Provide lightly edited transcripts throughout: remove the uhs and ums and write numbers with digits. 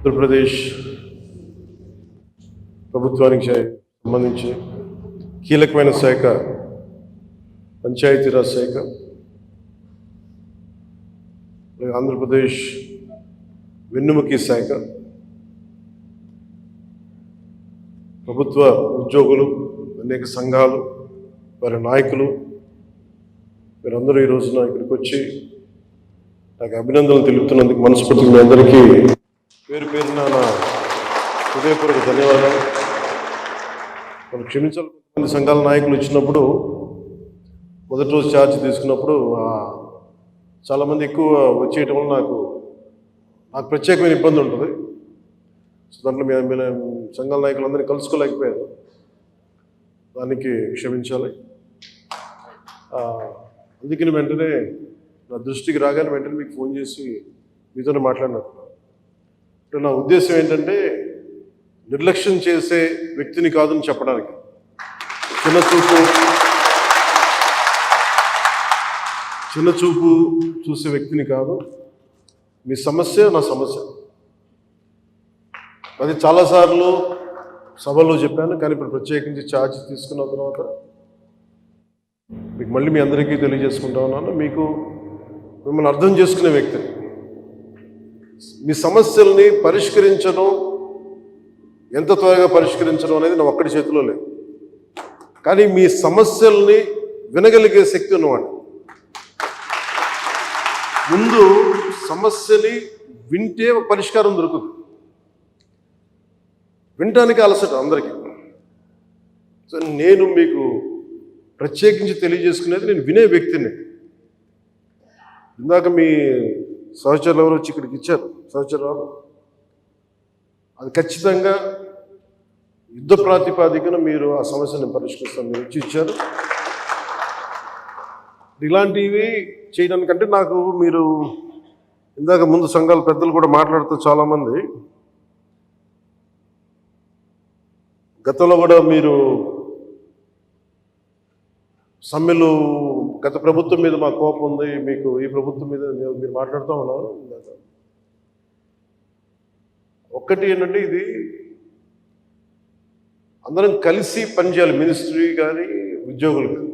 ఆంధ్రప్రదేశ్ ప్రభుత్వానికి సంబంధించి కీలకమైన శాఖ పంచాయతీరాజ్ శాఖ. ఆంధ్రప్రదేశ్ వెన్నుముకి శాఖ. ప్రభుత్వ ఉద్యోగులు, అనేక సంఘాలు, వారి నాయకులు వీరందరూ ఈ రోజున ఇక్కడికి వచ్చి నాకు అభినందనలు తెలుపుతున్నందుకు మనస్ఫూర్తిగా మీ అందరికీ పేరు పేరున నా హృదయపూర్వక ధన్యవాదాలు. మనం క్షమించాలి, కొంతమంది సంఘాల నాయకులు ఇచ్చినప్పుడు మొదటి రోజు ఛార్జ్ తీసుకున్నప్పుడు చాలామంది ఎక్కువ వచ్చేయటం వల్ల నాకు ప్రత్యేకమైన ఇబ్బంది ఉంటుంది. సో దాంట్లో మీ సంఘాల నాయకులందరినీ కలుసుకోలేకపోయారు, దానికి క్షమించాలి. అందుకని వెంటనే నా దృష్టికి రాగానే వెంటనే మీకు ఫోన్ చేసి మీతోనే మాట్లాడినట్టు. నా ఉద్దేశం ఏంటంటే నిర్లక్ష్యం చేసే వ్యక్తిని కాదని చెప్పడానికి, చిన్నచూపు చూసే వ్యక్తిని కాదు. మీ సమస్య నా సమస్య. అది చాలాసార్లు సభలో చెప్పాను, కానీ ఇప్పుడు ప్రత్యేకించి ఛార్జ్ తీసుకున్న తర్వాత మీకు మళ్ళీ మీ అందరికీ తెలియజేసుకుంటా ఉన్నాను. మిమ్మల్ని అర్థం చేసుకునే వ్యక్తిని, మీ సమస్యల్ని పరిష్కరించడం, ఎంత త్వరగా పరిష్కరించడం అనేది నా ఒక్కడి చేతిలో లేదు, కానీ మీ సమస్యల్ని వినగలిగే శక్తి ఉన్నవాడు. ముందు సమస్యని వింటే పరిష్కారం దొరుకుతుంది. వినటానికి అలసట అందరికీ. సో నేను మీకు ప్రత్యేకించి తెలియజేసుకునేది నేను వినే వ్యక్తిని. ఇందాక మీ సహచరులు ఎవరు వచ్చి ఇక్కడికి ఇచ్చారు, సహచరులు, అది ఖచ్చితంగా యుద్ధ ప్రాతిపాదికన మీరు ఆ సమస్యను పరిష్కరిస్తాను మీరు వచ్చి ఇచ్చారు. ఇలాంటివి చేయడానికంటే నాకు మీరు ఇందాక ముందు సంఘాల పెద్దలు కూడా మాట్లాడుతూ చాలామంది గతంలో కూడా మీరు సమ్మెలు, గత ప్రభుత్వం మీద మా కోపం ఉంది, మీకు ఈ ప్రభుత్వం మీద మీరు మాట్లాడుతూ ఉన్నారు. ఒక్కటి ఏంటంటే ఇది అందరం కలిసి పనిచేయాలి, మినిస్ట్రీ కానీ ఉద్యోగులు కానీ.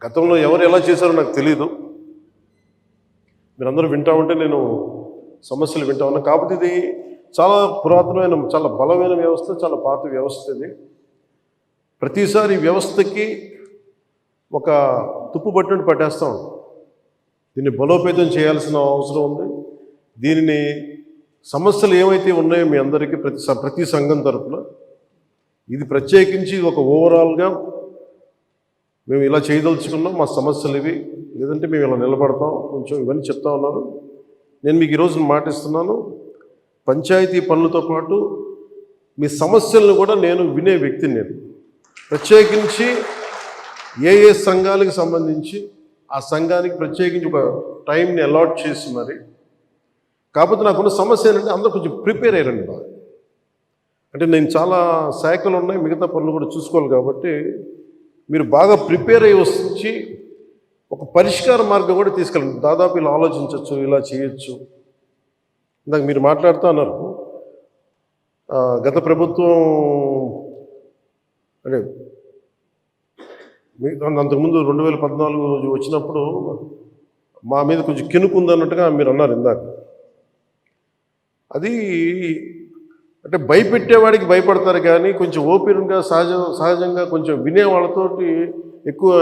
గతంలో ఎవరు ఎలా చేశారో నాకు తెలీదు, మీరందరూ వింటా ఉంటే నేను సమస్యలు వింటా ఉన్నా. కాకపోతే ఇది చాలా పురాతనమైన, చాలా బలమైన వ్యవస్థ, చాలా పాత వ్యవస్థ. ఇది ప్రతిసారి వ్యవస్థకి ఒక తుప్పు పట్టినట్టు పట్టేస్తాం. దీన్ని బలోపేతం చేయాల్సిన అవసరం ఉంది. దీనిని సమస్యలు ఏవైతే ఉన్నాయో మీ అందరికీ ప్రతి సంఘం తరఫున ఇది ప్రత్యేకించి ఒక ఓవరాల్గా మేము ఇలా చేయదలుచుకున్నాం, మా సమస్యలు ఇవి, లేదంటే మేము ఇలా నిలబడతాం, కొంచెం ఇవన్నీ చెప్తా ఉన్నారు. నేను మీకు ఈరోజు మాటిస్తున్నాను, పంచాయతీ పనులతో పాటు మీ సమస్యలను కూడా నేను వినే వ్యక్తిని. నేను ప్రత్యేకించి ఏ సంఘాలకు సంబంధించి ఆ సంఘానికి ప్రత్యేకించి ఒక టైంని అలాట్ చేసి మరి. కాకపోతే నాకున్న సమస్య ఏంటంటే అందరూ కొంచెం ప్రిపేర్ అయ్యారండి బాగా. అంటే నేను చాలా శాఖలు ఉన్నాయి, మిగతా పనులు కూడా చూసుకోవాలి. కాబట్టి మీరు బాగా ప్రిపేర్ అయ్యి వచ్చి ఒక పరిష్కార మార్గం కూడా తీసుకెళ్ళండి. దాదాపు ఇలా ఆలోచించవచ్చు, ఇలా చేయొచ్చు. ఇందాక మీరు మాట్లాడుతూ అన్నారు, గత ప్రభుత్వం అంటే అంతకుముందు 2014 వచ్చినప్పుడు మా మీద కొంచెం కినుకుందన్నట్టుగా మీరు అన్నారు ఇందాక. అది అంటే భయపెట్టేవాడికి భయపడతారు, కానీ కొంచెం ఓపెన్గా సహజంగా కొంచెం వినే వాళ్ళతోటి ఎక్కువ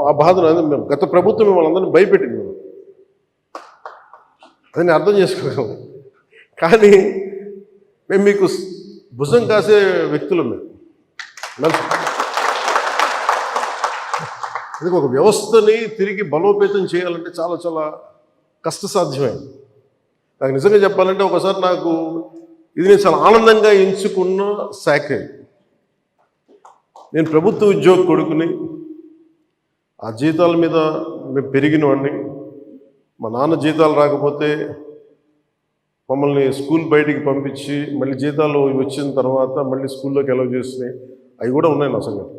ఆ బాధను మేము గత ప్రభుత్వం వాళ్ళందరినీ భయపెట్టింది. అది నేను అర్థం చేసుకోగలం, కానీ మేము మీకు భుజం కాసే వ్యక్తులు మేము. ఇది ఒక వ్యవస్థని తిరిగి బలోపేతం చేయాలంటే చాలా చాలా కష్టసాధ్యమైంది. నాకు నిజంగా చెప్పాలంటే ఒకసారి నాకు ఇది నేను చాలా ఆనందంగా ఎంచుకున్న శాఖ. నేను ప్రభుత్వ ఉద్యోగ కొడుకుని, ఆ జీతాల మీద మేము పెరిగినవాడిని. మా నాన్న జీతాలు రాకపోతే మమ్మల్ని స్కూల్ బయటికి పంపించి మళ్ళీ జీతాలు వచ్చిన తర్వాత మళ్ళీ స్కూల్లోకి అలౌ చేసినాయి, అవి కూడా ఉన్నాయి నా సంఘటన.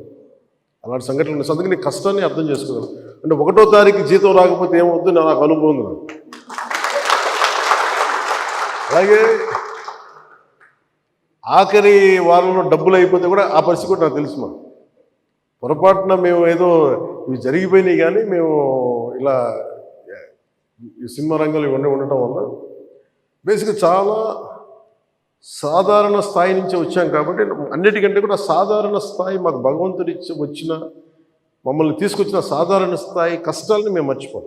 అలాంటి సంఘటనలు ఉన్నాయి. అందుకని నీ కష్టాన్ని అర్థం చేసుకోగలను. అంటే 1వ తారీఖు జీతం రాకపోతే ఏమవుద్దు నాకు అనుభవం ఉంది. అలాగే ఆఖరి వారంలో డబ్బులు అయిపోతే కూడా ఆ పరిస్థితి కూడా నాకు తెలుసు. మా పొరపాటున మేము ఏదో ఇవి జరిగిపోయినాయి, కానీ మేము ఇలా ఈ సినిమా రంగంలో ఉండటం వల్ల బేసిక్గా చాలా సాధారణ స్థాయి నుంచి వచ్చాం కాబట్టి అన్నిటికంటే కూడా సాధారణ స్థాయి మాకు భగవంతుడి వచ్చిన మమ్మల్ని తీసుకొచ్చిన సాధారణ స్థాయి కష్టాలని మేము మర్చిపోం.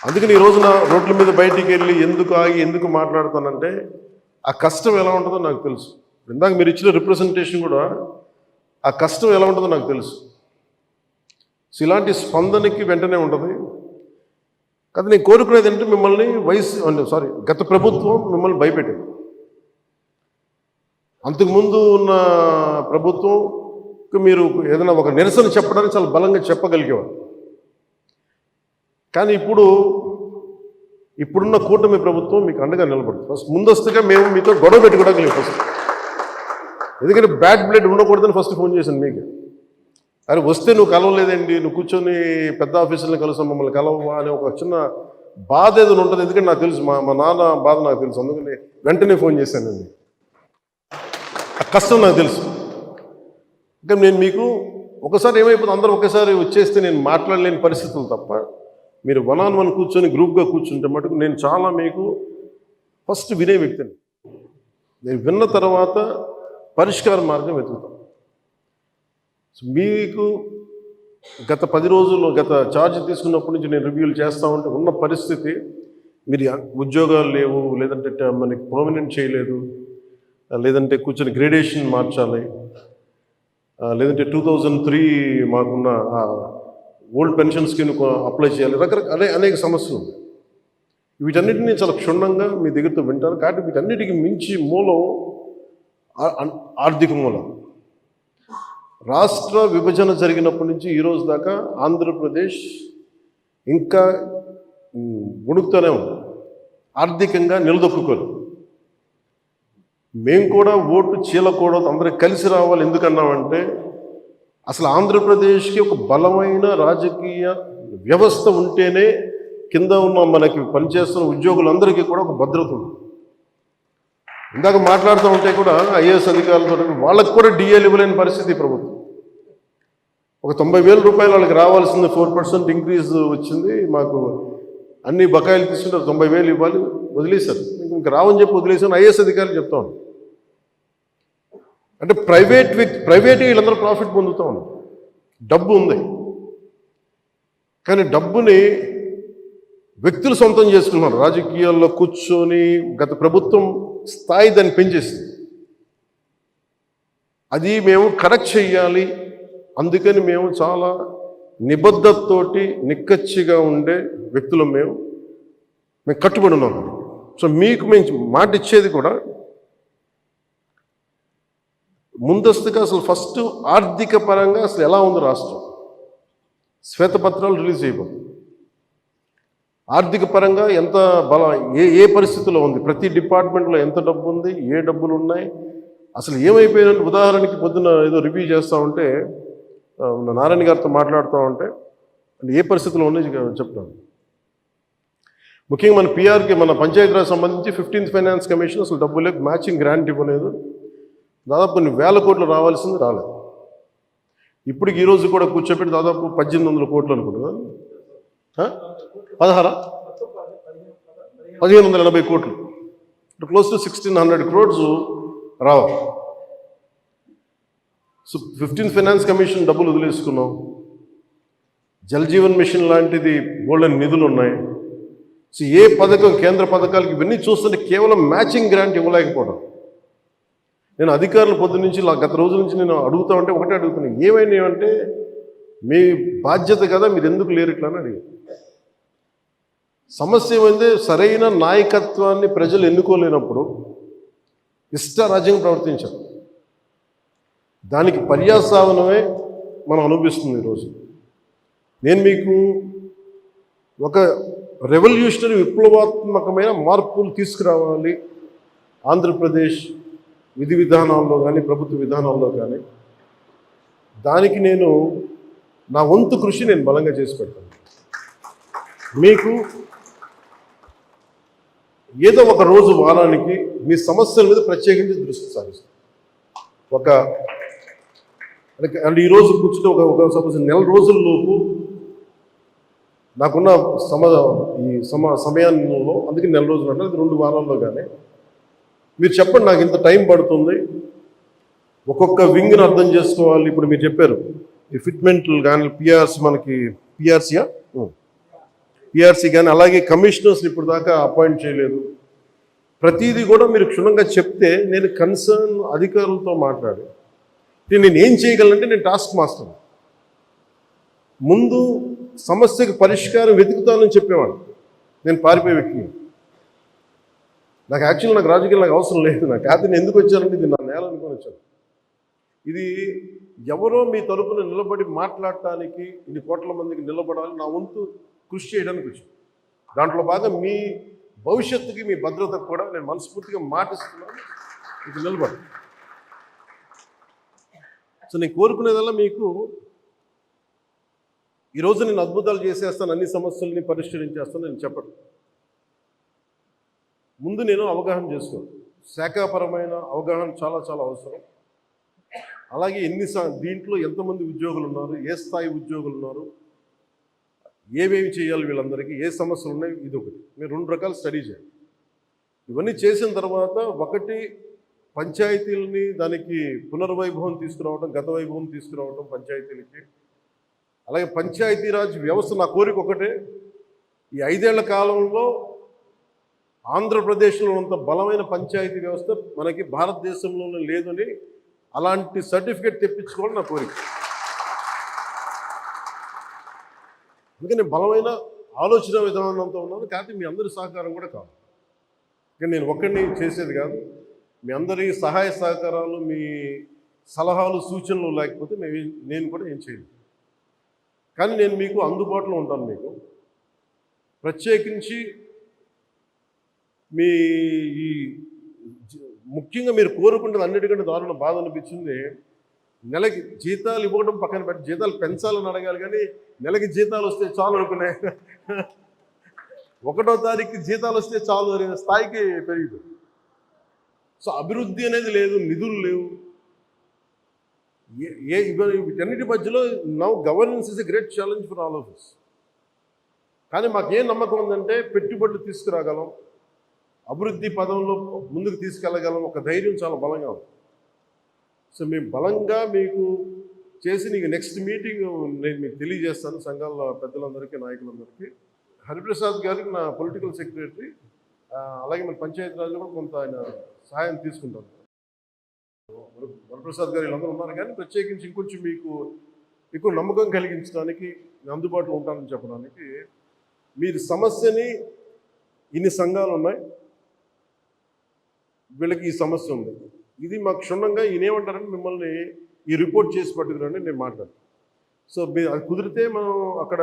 అందుకని ఈ రోజున రోడ్ల మీద బయటికి వెళ్ళి ఎందుకు ఆగి ఎందుకు మాట్లాడతానంటే ఆ కష్టం ఎలా ఉంటుందో నాకు తెలుసు. ఇందాక మీరు ఇచ్చిన రిప్రజెంటేషన్ కూడా ఆ కష్టం ఎలా ఉంటుందో నాకు తెలుసు. సో ఇలాంటి స్పందనకి వెంటనే ఉంటుంది. కానీ నేను కోరుకునేది ఏంటంటే మిమ్మల్ని గత ప్రభుత్వం మిమ్మల్ని భయపెట్టింది. అంతకుముందు ఉన్న ప్రభుత్వం మీరు ఏదైనా ఒక నిరసన చెప్పడానికి చాలా బలంగా చెప్పగలిగేవారు. కానీ ఇప్పుడున్న కూటమి ప్రభుత్వం మీకు అండగా నిలబడుతుంది. ఫస్ట్ ముందస్తుగా మేము మీతో గొడవ పెట్టుకోవడానికి ఫస్ట్, ఎందుకంటే బ్యాడ్ బ్లడ్ ఉండకూడదని ఫస్ట్ ఫోన్ చేశాను మీకు. అరే వస్తే నువ్వు కలవలేదండి, నువ్వు కూర్చొని పెద్ద ఆఫీసులను కలుస్తాం, మమ్మల్ని కలవవా అని ఒక చిన్న బాధ ఏదో ఉంటుంది. ఎందుకంటే నాకు తెలుసు, మా నాన్న బాధ నాకు తెలుసు. అందుకని వెంటనే ఫోన్ చేశానండి. ఆ కష్టం నాకు తెలుసు. ఇంకా నేను మీకు ఒకసారి ఏమైపోతుంది, అందరూ ఒకేసారి వచ్చేస్తే నేను మాట్లాడలేని పరిస్థితులు తప్ప మీరు 1-on-1 కూర్చొని గ్రూప్గా కూర్చుంటే మటుకు నేను చాలా మీకు ఫస్ట్ వినే వ్యక్తిని. నేను విన్న తర్వాత పరిష్కార మార్గం వెతుకుతాను. మీకు గత 10 రోజుల్లో గత ఛార్జ్ తీసుకున్నప్పటి నుంచి నేను రివ్యూలు చేస్తూ ఉంటే ఉన్న పరిస్థితి, మీరు ఉద్యోగాలు లేవు, లేదంటే మనకి పర్మనెంట్ చేయలేదు, లేదంటే కూర్చొని గ్రేడేషన్ మార్చాలి, లేదంటే 2003 మాకున్న ఓల్డ్ పెన్షన్ స్కీమ్ అప్లై చేయాలి, రకరకాల అనేక సమస్యలు ఉన్నాయి. వీటన్నిటినీ చాలా క్షుణ్ణంగా మీ దగ్గరతో వింటారు. కాబట్టి వీటన్నిటికీ మించి మూలం ఆర్థిక మూలం. రాష్ట్ర విభజన జరిగినప్పటి నుంచి ఈరోజు దాకా ఆంధ్రప్రదేశ్ ఇంకా ఉణుకుతూనే ఉంది, ఆర్థికంగా నిలదొక్కుకోరు. మేము కూడా ఓటు చీలకూడదు, అందరూ కలిసి రావాలి. ఎందుకన్నామంటే అసలు ఆంధ్రప్రదేశ్కి ఒక బలమైన రాజకీయ వ్యవస్థ ఉంటేనే కింద ఉన్న మనకి పనిచేస్తున్న ఉద్యోగులందరికీ కూడా ఒక భద్రత ఉంది. ఇందాక మాట్లాడుతూ ఉంటే కూడా ఐఏఎస్ అధికారులతో వాళ్ళకి కూడా డిఏలు ఇవ్వలేని పరిస్థితి ప్రభుత్వం. ఒక 90,000 రూపాయలు వాళ్ళకి రావాల్సింది 4% ఇంక్రీజ్ వచ్చింది. మాకు అన్ని బకాయిలు తీసుకుంటారు, 90,000 ఇవ్వాలి, వదిలేశారు. ఇంకా రావని చెప్పి వదిలేసాను. ఐఏఎస్ అధికారులు చెప్తా ఉన్నాను. అంటే ప్రైవేట్ వీళ్ళందరూ ప్రాఫిట్ పొందుతూ ఉన్నారు, డబ్బు ఉంది. కానీ డబ్బుని వ్యక్తులు సొంతం చేసుకున్నారు. రాజకీయాల్లో కూర్చొని గత ప్రభుత్వం స్థాయి దాన్ని పెంచేసింది. అది మేము కరెక్ట్ చెయ్యాలి. అందుకని మేము చాలా నిబద్ధతతోటి నిక్కచ్చిగా ఉండే వ్యక్తులు మేము కట్టుబడి ఉన్నాం. సో మీకు మేము మాట ఇచ్చేది కూడా ముందస్తుగా అసలు ఫస్ట్ ఆర్థిక పరంగా అసలు ఎలా ఉంది రాష్ట్రం, శ్వేతపత్రాలు రిలీజ్ చేయబోతుంది. ఆర్థిక పరంగా ఎంత ఏ పరిస్థితిలో ఉంది, ప్రతి డిపార్ట్మెంట్లో ఎంత డబ్బు ఉంది, ఏ డబ్బులు ఉన్నాయి, అసలు ఏమైపోయినట్టు. ఉదాహరణకి పొద్దున ఏదో రివ్యూ చేస్తూ ఉంటే నారాయణ గారితో మాట్లాడుతూ ఉంటే ఏ పరిస్థితిలో ఉన్నాయి చెప్తాను. ముఖ్యంగా మన పిఆర్కి, మన పంచాయతీరాజ్ సంబంధించి 15th ఫైనాన్స్ కమిషన్ అసలు డబ్బు లేదు, మ్యాచింగ్ గ్రాంట్ ఇవ్వలేదు. దాదాపు కొన్ని వేల కోట్లు రావాల్సింది రాలేదు. ఇప్పటికి ఈరోజు కూడా కూర్చోబెట్టి దాదాపు 1800 కోట్లు అనుకుంటున్నాను, 1580 కోట్లు, క్లోజ్ టు 1600 crores రావాలి. సో 15th ఫైనాన్స్ కమిషన్ డబ్బులు వదిలేసుకున్నాం. జల్ జీవన్ మిషన్ లాంటిది గోల్డెన్ నిధులు ఉన్నాయి. సో ఏ పథకం, కేంద్ర పథకాలకి ఇవన్నీ చూస్తుంటే కేవలం మ్యాచింగ్ గ్రాంట్ ఇవ్వలేకపోవడం. నేను అధికారులు పొద్దు నుంచి గత రోజుల నుంచి నేను అడుగుతా ఉంటే ఒకటే అడుగుతున్నాను, ఏమైనాయంటే మీ బాధ్యత కదా, మీరు ఎందుకు లేరు ఇట్లా అని అడిగారు. సమస్య ఏమైంది, సరైన నాయకత్వాన్ని ప్రజలు ఎన్నుకోలేనప్పుడు ఇష్టారాజ్యంగా ప్రవర్తించారు. దానికి పర్యావసానమే మనం అనిపిస్తుంది ఈరోజు. నేను మీకు ఒక రెవల్యూషనరీ విప్లవాత్మకమైన మార్పులు తీసుకురావాలి ఆంధ్రప్రదేశ్ విధి విధానాల్లో కానీ ప్రభుత్వ విధానాల్లో కానీ, దానికి నేను నా వంతు కృషి నేను బలంగా చేసి పెడతాను. మీకు ఏదో ఒక రోజు వారానికి మీ సమస్యల మీద ప్రత్యేకించి దృష్టి సారిస్తాం. అంటే ఈరోజు కూర్చుంటే ఒక సపోజ్ నెల రోజుల్లోపు నాకున్న సమయంలో, అందుకే నెల రోజులు అంటే అది 2 వారాల్లో కానీ మీరు చెప్పండి, నాకు ఇంత టైం పడుతుంది, ఒక్కొక్క వింగ్ని అర్థం చేసుకోవాలి. ఇప్పుడు మీరు చెప్పారు ఈ ఫిట్మెంట్లు కానీ పిఆర్సీ, మనకి పిఆర్సీ కానీ, అలాగే కమిషనర్స్ని ఇప్పుడు దాకా అపాయింట్ చేయలేదు. ప్రతిదీ కూడా మీరు క్షుణ్ణంగా చెప్తే నేను కన్సర్న్ అధికారులతో మాట్లాడి నేను ఏం చేయగలనంటే, నేను టాస్క్ మాస్టర్, ముందు సమస్యకు పరిష్కారం వెతుకుతానని చెప్పేవాడు. నేను పారిపోయే వ్యక్తిని. నాకు యాక్చువల్లీ నాకు రాజకీయాలు నాకు అవసరం లేదు. నాకు నేను ఎందుకు వచ్చానంటే ఇది నా నేల అనుకొని వచ్చాను. ఇది ఎవరో మీ తరపున నిలబడి మాట్లాడటానికి ఇన్ని కోట్ల మందికి నిలబడాలి, నా వంతు కృషి చేయడానికి వచ్చాను. దాంట్లో భాగం మీ భవిష్యత్తుకి, మీ భద్రతకు కూడా నేను మనస్ఫూర్తిగా మాటిస్తున్నాను, ఇది నిలబడి. సో నేను కోరుకునేదల్లా మీకు ఈరోజు నేను అద్భుతాలు చేసేస్తాను, అన్ని సమస్యల్ని పరిష్కరించేస్తాను నేను చెప్పను. ముందు నేను అవగాహన చేసుకోను. శాఖాపరమైన అవగాహన చాలా చాలా అవసరం. అలాగే దీంట్లో ఎంతమంది ఉద్యోగులు ఉన్నారు, ఏ స్థాయి ఉద్యోగులు ఉన్నారు, ఏమేమి చేయాలి, వీళ్ళందరికీ ఏ సమస్యలు ఉన్నాయి, ఇది ఒకటి. మీరు 2 రకాలు స్టడీ చేయాలి. ఇవన్నీ చేసిన తర్వాత ఒకటి పంచాయతీలని దానికి పునర్వైభవం తీసుకురావడం, గత వైభవం తీసుకురావడం పంచాయతీలకి. అలాగే పంచాయతీరాజ్ వ్యవస్థ నా కోరిక ఒకటే, ఈ 5 ఏళ్ల కాలంలో ఆంధ్రప్రదేశ్లో ఉన్నంత బలమైన పంచాయతీ వ్యవస్థ మనకి భారతదేశంలోనే లేదని అలాంటి సర్టిఫికేట్ తెప్పించుకోవాలని నా కోరిక. అందుకని బలమైన ఆలోచన విధానంతో ఉన్నాను. కాకపోతే మీ అందరి సహకారం కూడా కావాలి. కానీ నేను ఒక్కడిని చేసేది కాదు. మీ అందరి సహాయ సహకారాలు, మీ సలహాలు, సూచనలు లేకపోతే నేను కూడా ఏం చేయను. కానీ నేను మీకు అందుబాటులో ఉంటాను. మీకు ప్రత్యేకించి మీ ఈ ముఖ్యంగా మీరు కోరుకుంటుంది అన్నిటికంటే దారుణ బాధ అనిపించింది, నెలకి జీతాలు ఇవ్వడం పక్కన పెట్టి జీతాలు పెంచాలని అడగాలి, కానీ నెలకి జీతాలు వస్తే చాలు అనుకునే 1వ తారీఖుకి జీతాలు వస్తే చాలు అనే స్థాయికి పెరిగిపోయింది. సో అభివృద్ధి అనేది లేదు, నిధులు లేవు. వీటన్నిటి మధ్యలో now governance is a great challenge for all of us. కానీ మాకేం నమ్మకం ఉందంటే పెట్టుబడులు తీసుకురాగలం, అభివృద్ధి పదంలో ముందుకు తీసుకెళ్ళగలం, ఒక ధైర్యం చాలా బలంగా ఉంది. సో మేము బలంగా మీకు చేసి నీకు నెక్స్ట్ మీటింగ్ నేను మీకు తెలియజేస్తాను. సంఘాల పెద్దలందరికీ, నాయకులందరికీ. హరిప్రసాద్ గారికి నా పొలిటికల్ సెక్రటరీ, అలాగే మన పంచాయతీరాజ్లో కూడా కొంత ఆయన సహాయం తీసుకుంటాను. వరప్రసాద్ గారు వీళ్ళందరూ ఉన్నారు. కానీ ప్రత్యేకించి ఇంకొంచెం మీకు ఎక్కువ నమ్మకం కలిగించడానికి నేను అందుబాటులో ఉంటానని చెప్పడానికి, మీరు సమస్యని ఇన్ని సంఘాలు ఉన్నాయి, వీళ్ళకి ఈ సమస్య ఉంది, ఇది మాకు క్షుణ్ణంగా ఈయనేమంటారని మిమ్మల్ని ఈ రిపోర్ట్ చేసి పట్టుకురండి నేను మాట్లాడు. సో అది కుదిరితే మనం అక్కడ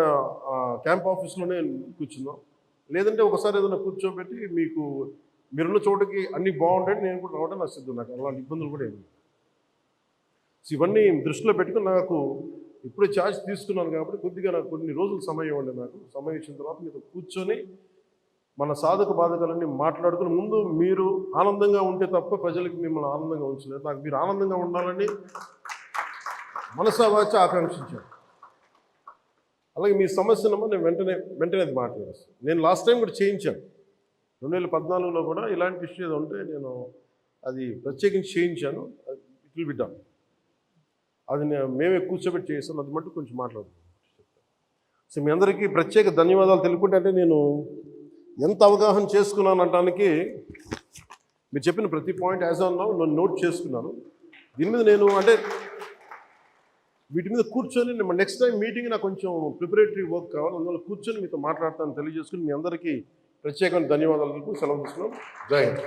క్యాంప్ ఆఫీస్లోనే కూర్చుందాం. లేదంటే ఒకసారి ఏదైనా కూర్చోబెట్టి మీకు మీరున్న చోటకి అన్నీ బాగుంటాయి, నేను కూడా రావడం నాకు సిద్ధం. నాకు అలాంటి ఇబ్బందులు కూడా ఏమి. సో ఇవన్నీ దృష్టిలో పెట్టుకుని నాకు ఇప్పుడే ఛార్జ్ తీసుకున్నాను కాబట్టి కొద్దిగా నాకు కొన్ని రోజులు సమయం ఇవ్వండి. నాకు సమయం ఇచ్చిన తర్వాత మీతో కూర్చొని మన సాధక బాధకాలన్నీ మాట్లాడుకుని, ముందు మీరు ఆనందంగా ఉంటే తప్ప ప్రజలకి మిమ్మల్ని ఆనందంగా ఉంచలేదు. నాకు మీరు ఆనందంగా ఉండాలని మనసావాచ ఆకాంక్షించాను. అలాగే మీ సమస్యనమ్మా నేను వెంటనే అది మాట్లాడేస్తాను. నేను లాస్ట్ టైం కూడా చేయించాను, 2014లో కూడా ఇలాంటి ఇష్యూ ఏదో ఉంటే నేను అది ప్రత్యేకించి చేయించాను. It will be done. అది మేమే కూర్చోబెట్టి చేస్తాను. అది మటు కొంచెం మాట్లాడుతున్నాను. సో మీ అందరికీ ప్రత్యేక ధన్యవాదాలు తెలుపుకుంటే, అంటే నేను ఎంత అవగాహన చేసుకున్నాను అనడానికి మీరు చెప్పిన ప్రతి పాయింట్ యాజ్ ఆన్ నౌ నేను నోట్ చేసుకున్నాను. దీని మీద నేను అంటే వీటి మీద కూర్చొని నెక్స్ట్ టైం మీటింగ్ నాకు కొంచెం ప్రిపరేటరీ వర్క్ కావాలి, అందువల్ల కూర్చొని మీతో మాట్లాడతాను తెలియజేసుకుని మీ అందరికీ ప్రత్యేకమైన ధన్యవాదాలు సెలవు తీసుకున్నాం. జై హింద్.